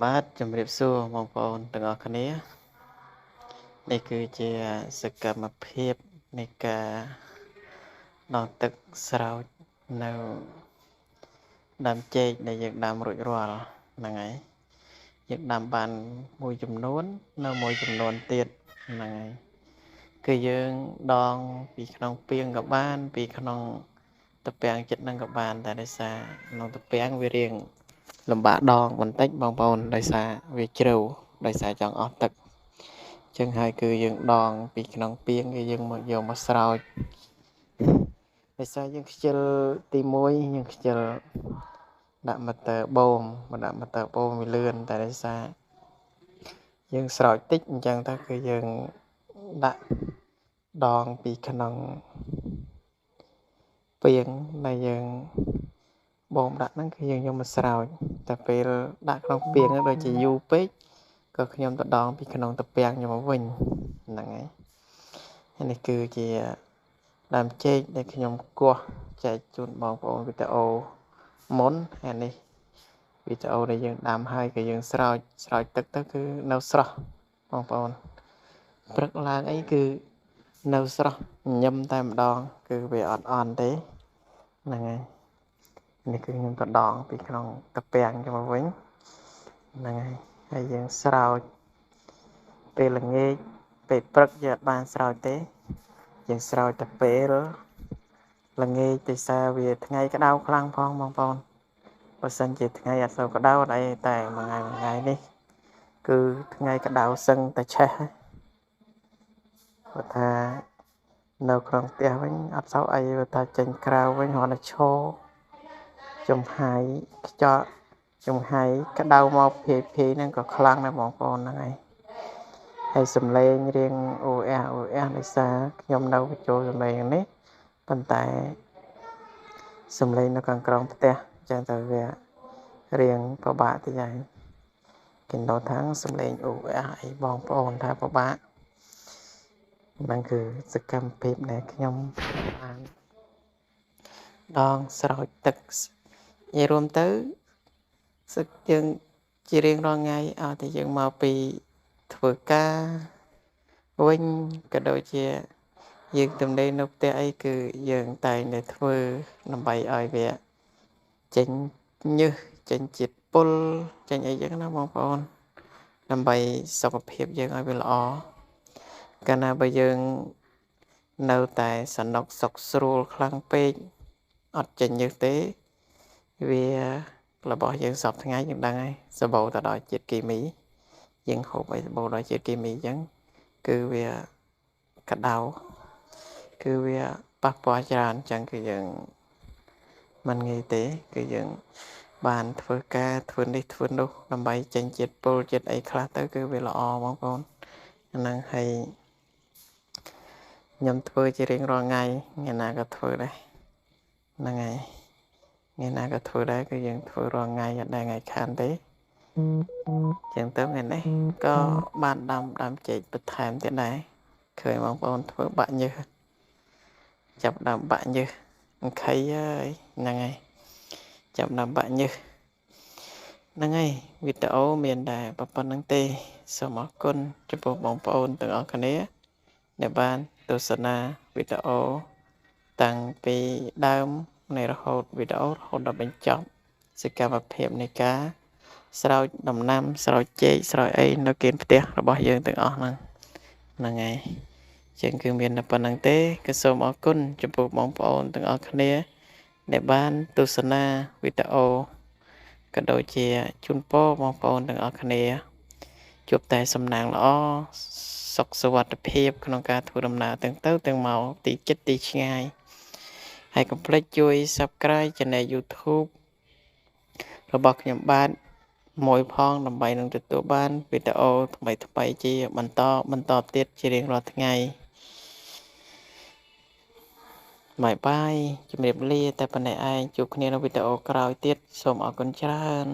បាទជំរាបសួរបងប្អូនទាំងអស់គ្នានេះគឺជាសកម្មភាពនៃការដងទឹកស្រោចនៅដើមចេកដែលយើងដាំរួចរាល់ហ្នឹងហើយយើងដាំបានមួយចំនួននៅមួយចំនួនទៀតហ្នឹងហើយគឺយើងដងពីក្នុងពាងក៏បានពីក្នុងតពាំងចិត្តនឹងក៏បានតែដោយសារក្នុងតពាំងវារៀងលំបាកដងបន្តិចបងប្អូនដោយសារវាជ្រៅដោយសារចង់អស់ទឹកចឹងហើយគឺយើងដងពីក្នុងពាងគឺយើងមកយកមកស្រោចដោយសារយើងខ្ជិលទី1យើងខ្ជិលដាក់ម៉ូទ័របូមមកដាក់ម៉ូទ័របូមវាលឿនតែដោយសារយើងស្រោចតិចអញ្ចឹងទៅគឺយើងដាក់ដងពីក្នុងពាងដែលយើងបូមដាក់ហ្នឹងគឺយើងយកមកស្រោចតែពេលដាក់ក្នុងពាងហ្នឹងដូចជាយូរពេកក៏ខ្ញុំទៅដងពីក្នុងតពាំងយកមកវិញហ្នឹងហើយនេះគឺជាដើមចេកដែលខ្ញុំគោះចែកជូនបងប្អូនវីដេអូមុនហើយនេះវីដេអូដែលយើងដាំហើយក៏យើងស្រោចទឹកទៅគឺនៅស្រស់បងប្អូនព្រឹកឡើងអីគឺនៅស្រស់ញឹមតែម្ដងគឺវាអត់អន់ទេហ្នឹងហើយនេះគឺខ្ញុំទៅដងពីក្នុងតពាំងយកមកវិញហ្នឹងហើយយើងស្រោចពេលល្ងាចពេលព្រឹកយើងអត់បានស្រោចទេយើងស្រោចតែពេលល្ងាចដោយសារវាថ្ងៃក្តៅខ្លាំងផងបងប្អូនបើសិនជាថ្ងៃអត់សូវក្តៅអត់អីតែមួយថ្ងៃនេះគឺថ្ងៃក្តៅសឹងតែឆេះគាត់ថានៅក្នុងផ្ទះវិញអត់សូវអីគាត់ថាចេញក្រៅវិញគ្រាន់តែឈរចំហាយខ្យល់ចំហាយក្តៅមកភាយហ្នឹងក៏ខ្លាំងដែរបងប្អូនហ្នឹងហើយសំឡេងរៀងអូអះដោយសារខ្ញុំនៅបញ្ចូលសំឡេងនេះប៉ុន្តែសំឡេងនៅខាងក្រោមផ្ទះអញ្ចឹងទៅវារៀងពិបាកតិចហើយគេនៅថាសំឡេងអូអះអីបងប្អូនថាពិបាកហ្នឹងគឺសកម្មភាពដែលខ្ញុំបានដងស្រោចទឹកនិយាយរួមទៅសឹកយើងជារៀងរាល់ថ្ងៃអត់តែយើងមកពីធ្វើការវិញក៏ដូចជាយើងទំនេរនៅផ្ទះអីគឺយើងតែងតែធ្វើដើម្បីឲ្យវាចេញញើសចេញជាតិពុលចេញអីចឹងណាបងប្អូនដើម្បីសុខភាពយើងឲ្យវាល្អកាលណាបើយើងនៅតែសនុកសុកស្រួលខ្លាំងពេកអត់ចេញញើសទេវារបស់យើងសពថ្ងៃយើងដឹងហើយសបោទៅដល់ជាតិគីមីយើងហូបអីសបោដល់ជាតិគីមីអញ្ចឹងគឺវាក្តៅគឺវាប៉ះពាល់ច្រើនអញ្ចឹងគឺយើងមិនងាយទេគឺយើងបានធ្វើការធ្វើនេះធ្វើនោះដើម្បីចេញជាតិពុលជាតិអីខ្លះទៅគឺវាល្អបងប្អូនហ្នឹងហើយខ្ញុំធ្វើជារៀងរាល់ថ្ងៃថ្ងៃណាក៏ធ្វើដែរហ្នឹងហើយថ្ងៃណាក៏ធ្វើដែរគឺយើងធ្វើរាល់ថ្ងៃអត់ដែលថ្ងៃខានទេចឹងទៅថ្ងៃនេះក៏បានដាំចេកបន្ថែមទៀតដែរឃើញបងប្អូនធ្វើបាក់ញើសចាប់ដាំបាក់ញើសអង្ខៃហើយហ្នឹងហើយចាប់ដាំបាក់ញើសហ្នឹងហើយវីដេអូមានតែប៉ុណ្្នឹងទេសូមអរគុណចំពោះបងប្អូនទាំងអស់គ្នាដែលបានទស្សនាវីដេអូតាំងពីដើមនៃរហូតវីដេអូរហូតដល់បញ្ចប់សកម្មភាពនៃការស្រោចដំណាំស្រោចចេកស្រោចអីនៅកៀនផ្ទះរបស់យើងទាំងអស់ហ្នឹងហើយចឹងគឺមានតែប៉ុណ្្នឹងទេក៏សូមអរគុណចំពោះបងប្អូនទាំងអស់គ្នាដែលបានទស្សនាវីដេអូក៏ដូចជាជូនពរបងប្អូនទាំងអស់គ្នាជួបតែសំណាងល្អសុខសុវត្ថិភាពក្នុងការធ្វើដំណើរទាំងទៅទាំងមកទីជិតទីឆ្ងាយហើយកុំភ្លេចជួយ Subscribe Channel YouTube របស់ខ្ញុំបាទមួយផងដើម្បីនឹងទទួលបានវីដេអូថ្មីជាបន្តទៀតជារៀងរាល់ថ្ងៃបាយជំរាបលាតែប៉ុណ្ណេះឯងជួបគ្នានៅវីដេអូក្រោយទៀតសូមអរគុណច្រើន